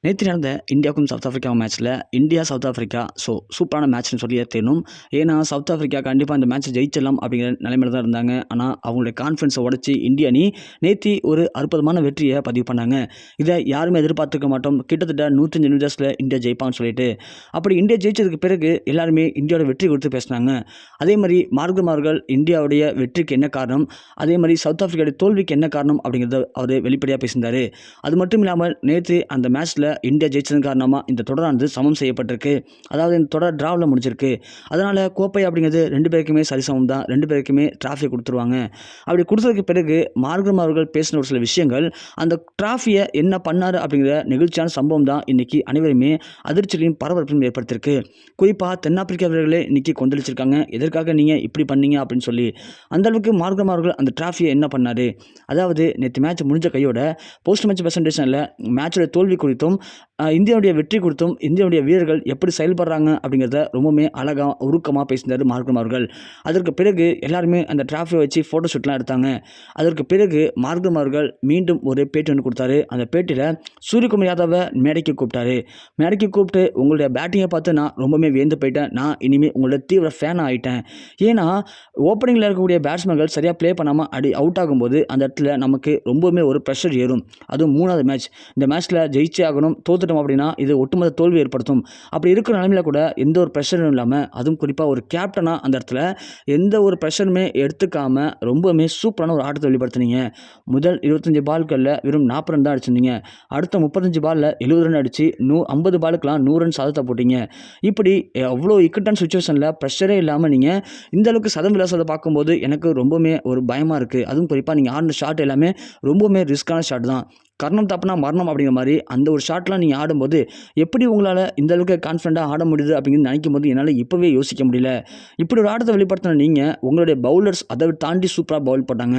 நேற்று நடந்த இந்தியாவுக்கும் சவுத் ஆஃப்ரிக்காவும் மேட்ச்சில் இந்தியா சவுத் ஆஃப்ரிக்கா சூப்பரான மேட்ச்னு சொல்லியே தெரியணும். ஏன்னா சவுத் ஆஃப்ரிக்கா கண்டிப்பாக இந்த மேட்ச்சை ஜெயிச்சிடலாம் அப்படிங்கிற நிலைமையில தான் இருந்தாங்க. ஆனால் அவங்களுடைய கான்ஃபிடன்ஸை உடச்சி இந்திய அணி நேற்று ஒரு அற்புதமான வெற்றியை பதிவு பண்ணாங்க. இதை யாருமே எதிர்பார்த்துக்க மாட்டோம். கிட்டத்தட்ட 105 நிமிஷத்தில் இந்தியா ஜெயிப்பான்னு சொல்லிட்டு அப்படி இந்தியா ஜெயிச்சதுக்கு பிறகு எல்லாருமே இந்தியாவோட வெற்றி குறித்து பேசினாங்க. அதே மாதிரி மார்க்கம் அவர்கள் இந்தியாவுடைய வெற்றிக்கு என்ன காரணம், அதே மாதிரி சவுத் ஆஃப்ரிக்காவுடைய தோல்விக்கு என்ன காரணம் அப்படிங்கிறத அவர் வெளிப்படையாக பேசியிருந்தார். அது மட்டும் இல்லாமல் நேற்று அந்த மேட்ச்சில் இந்தியா ஜெயிச்சதன் காரணமாக இந்த தொடரானது சமம் செய்யப்பட்டிருக்கு. அதாவது இந்த தொடர் டிராவில் முடிஞ்சிருக்கு. அதனால் கோப்பை அப்படிங்கிறது 2 பேருக்குமே சரிசமம் தான். 2 பேருக்குமே டிராஃபி கொடுத்துருவாங்க. அப்படி கொடுத்ததுக்கு பிறகு மார்க்கம் அவர்கள் பேசின ஒரு சில விஷயங்கள், அந்த டிராஃபியை என்ன பண்ணார் அப்படிங்கிற நெகிழ்ச்சியான சம்பவம் தான் இன்றைக்கி அனைவருமே அதிர்ச்சியிலையும் பரபரப்பையும் ஏற்படுத்தியிருக்கு. குறிப்பாக தென்னாப்பிரிக்கா வீரர்களே இன்றைக்கி கொந்தளிச்சிருக்காங்க. எதற்காக நீங்கள் இப்படி பண்ணீங்க அப்படின்னு சொல்லி. அந்தளவுக்கு மார்க்கம் அவர்கள் அந்த டிராஃபியை என்ன பண்ணார், அதாவது நேற்று மேட்ச் முடிஞ்ச கையோட போஸ்ட் மேட்ச் ப்ரெசன்டேஷனில் மேட்சோட தோல்வி குறித்தும் இந்தியாவுடைய வெற்றி குறித்தும் இந்தியாவுடைய வீரர்கள் எப்படி செயல்படுறாங்க அப்படிங்கிறத ரொம்பவுமே அழகாக உருக்கமாக பேசினார் மார்க்கம் அவர்கள். அதற்கு பிறகு எல்லாருமே அந்த டிராஃபியை வச்சு ஃபோட்டோ ஷூட்லாம் எடுத்தாங்க. அதற்கு பிறகு மார்க்கம் அவர்கள் மீண்டும் ஒரு பேட்டி ஒன்று கொடுத்தாரு. அந்த பேட்டியில் சூரியகுமார் யாதவை மேடைக்கு கூப்பிட்டாரு. மேடைக்கு கூப்பிட்டு உங்களுடைய பேட்டிங்கை பார்த்து நான் ரொம்பவுமே வியந்து போயிட்டேன். நான் இனிமேல் உங்களோட தீவிர ஃபேனாக ஆகிட்டேன். ஏன்னா ஓப்பனிங்கில் இருக்கக்கூடிய பேட்ஸ்மேன்கள் சரியாக ப்ளே பண்ணாமல் அவுட் ஆகும்போது அந்த இடத்துல நமக்கு ரொம்பவுமே ஒரு ப்ரெஷர் ஏறும். அதுவும் 3வது மேட்ச். இந்த மேட்ச்சில் ஜெயிச்சே ஆகணும். தோத்துட்டோம் அப்படின்னா இது ஒட்டுமொத்த தோல்வி ஏற்படுத்தும். அப்படி இருக்கிற நிலைமையில் கூட எந்த ஒரு ப்ரெஷரும் இல்லாமல், அதுவும் குறிப்பாக ஒரு கேப்டனாக அந்த இடத்துல எந்த ஒரு ப்ரெஷருமே எடுத்துக்காமல் ரொம்பவுமே சூப்பரான ஒரு ஆட்டத்தை வெளிப்படுத்தினீங்க. முதல் 25 பால்களில் வெறும் 40 ரன் தான் அடிச்சிருந்தீங்க. அடுத்த 35 பாலில் 70 ரன் அடித்து 50 பாலுக்கெலாம் 100 ரன் சாதத்தை போட்டிங்க. இப்படி அவ்வளோ இக்கட்டான சுச்சுவேஷனில் ப்ரெஷரே இல்லாமல் நீங்கள் இந்த அளவுக்கு சதம் விளாசத்தை பார்க்கும்போது எனக்கு ரொம்பவுமே ஒரு பயமாக இருக்குது. அதுவும் குறிப்பாக நீங்கள் ஆடின ஷாட் எல்லாமே ரொம்பவுமே ரிஸ்க்கான ஷாட் தான். கர்ணம் தப்புனா மரணம் அப்படிங்கிற மாதிரி அந்த ஒரு ஷாட்லாம் நீங்கள் ஆடும்போது எப்படி உங்களால் இந்த அளவுக்கு கான்ஃபிடண்ட்டாக ஆட முடியுது அப்படிங்கிறது நினைக்கும் போது என்னால் இப்போவே யோசிக்க முடியல. இப்படி ஒரு ஆட்டத்தை வெளிப்படுத்தின நீங்கள் உங்களுடைய பவுலர்ஸ் அதை தாண்டி சூப்பராக பவுல் போட்டாங்க.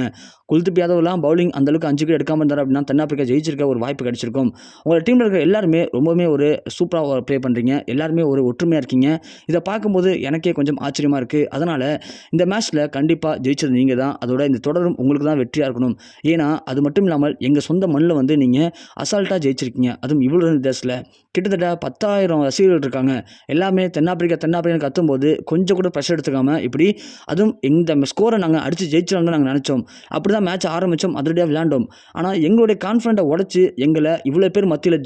குல்தீப் யாதவ்லாம் பவுலிங் அந்தளவுக்கு 5 விக்கெட் எடுக்காமல் இருந்தார் அப்படின்னா தென்னாப்பிரிக்கா ஜெயிச்சிருக்க ஒரு வாய்ப்பு கிடைச்சிருக்கும். உங்களோட டீமில் இருக்கிற எல்லாருமே ரொம்பவுமே ஒரு சூப்பராக ப்ளே பண்ணுறீங்க. எல்லாருமே ஒரு ஒற்றுமையாக இருக்கீங்க. இதை பார்க்கும்போது எனக்கே கொஞ்சம் ஆச்சரியமாக இருக்குது. அதனால் இந்த மேட்ச்சில் கண்டிப்பாக ஜெயிச்சது நீங்கள் தான். அதோட இந்த தொடரும் உங்களுக்கு தான் வெற்றியாக இருக்கணும். ஏன்னா அது மட்டும் இல்லாமல் எங்கள் சொந்த மண்ணில் வந்து நீங்கள் அசால்ட்டாக ஜெயிச்சிருக்கீங்க. அதுவும் இவ்வளோ தேசத்தில் கிட்டத்தட்ட 10,000 ரசிகர்கள் இருக்காங்க. எல்லாமே தென்னாப்பிரிக்கா கத்தும்போது கொஞ்சம் கூட ப்ரெஷர் எடுத்துக்காமல் இப்படி அதுவும் இந்த ஸ்கோரை நாங்கள் அடித்து ஜெயிச்சிடலாம் தான் நாங்கள் நினச்சோம். அப்படி தான் மேட்ச் ஆரம்பித்தோம், அதிரடியாக விளையாண்டோம். ஆனால் எங்களுடைய கான்ஃபிடண்ட்டை உடச்சி எங்களை இவ்வளோ பேர் மத்தியில்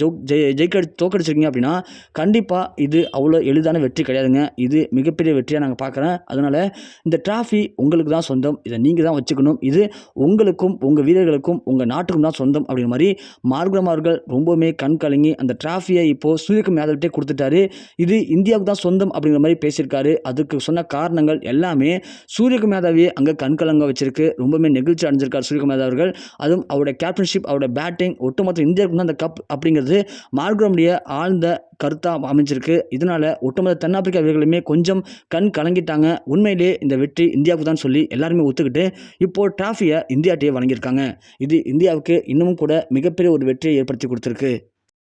தோக்கடிச்சிருக்கீங்க அப்படின்னா கண்டிப்பாக இது அவ்வளோ எளிதான வெற்றி கிடையாதுங்க. இது மிகப்பெரிய வெற்றியாக நாங்கள் பார்க்குறேன். அதனால் இந்த டிராஃபி உங்களுக்கு தான் சொந்தம். இதை நீங்கள் தான் வச்சுக்கணும். இது உங்களுக்கும் உங்கள் வீரர்களுக்கும் உங்கள் நாட்டுக்கும் தான் சொந்தம் அப்படிங்கிற மாதிரி மார்க்கம் அவர்கள் ரொம்பவுமே கண் கலங்கி அந்த டிராஃபியை இப்போது சூரியகுமார் யாதவ்கிட்டே கொடுத்துட்டாரு. இது இந்தியாவுக்கு தான் சொந்தம் அப்படிங்கிற மாதிரி பேசியிருக்காரு. அதுக்கு சொன்ன காரணங்கள் எல்லாமே சூரியகுமார் யாதவையே அங்கே கண் கலங்க வச்சிருக்கு. ரொம்பவுமே நெகிழ்ச்சி அடைஞ்சிருக்கார் சூரியகுமார் யாதவ் அவர்கள். அதுவும் அவருடைய கேப்டன்ஷிப், அவருடைய பேட்டிங் ஒட்டுமொத்த இந்தியாவுக்கு தான் அந்த கப் அப்படிங்கிறது மார்க்கமுடைய ஆழ்ந்த கருத்தாக அமைஞ்சிருக்கு. இதனால் ஒட்டுமொத்த தென்னாப்பிரிக்கா வீரர்களுமே கொஞ்சம் கண் கலங்கிட்டாங்க. உண்மையிலேயே இந்த வெற்றி இந்தியாவுக்கு தான் சொல்லி எல்லாருமே ஒத்துக்கிட்டு இப்போது டிராஃபியை இந்தியாட்டையே வழங்கியிருக்காங்க. இது இந்தியாவுக்கு இன்னமும் கூட மிகப்பெரிய ஒரு வெற்றியை ஏற்படுத்தி கொடுத்துருக்கு.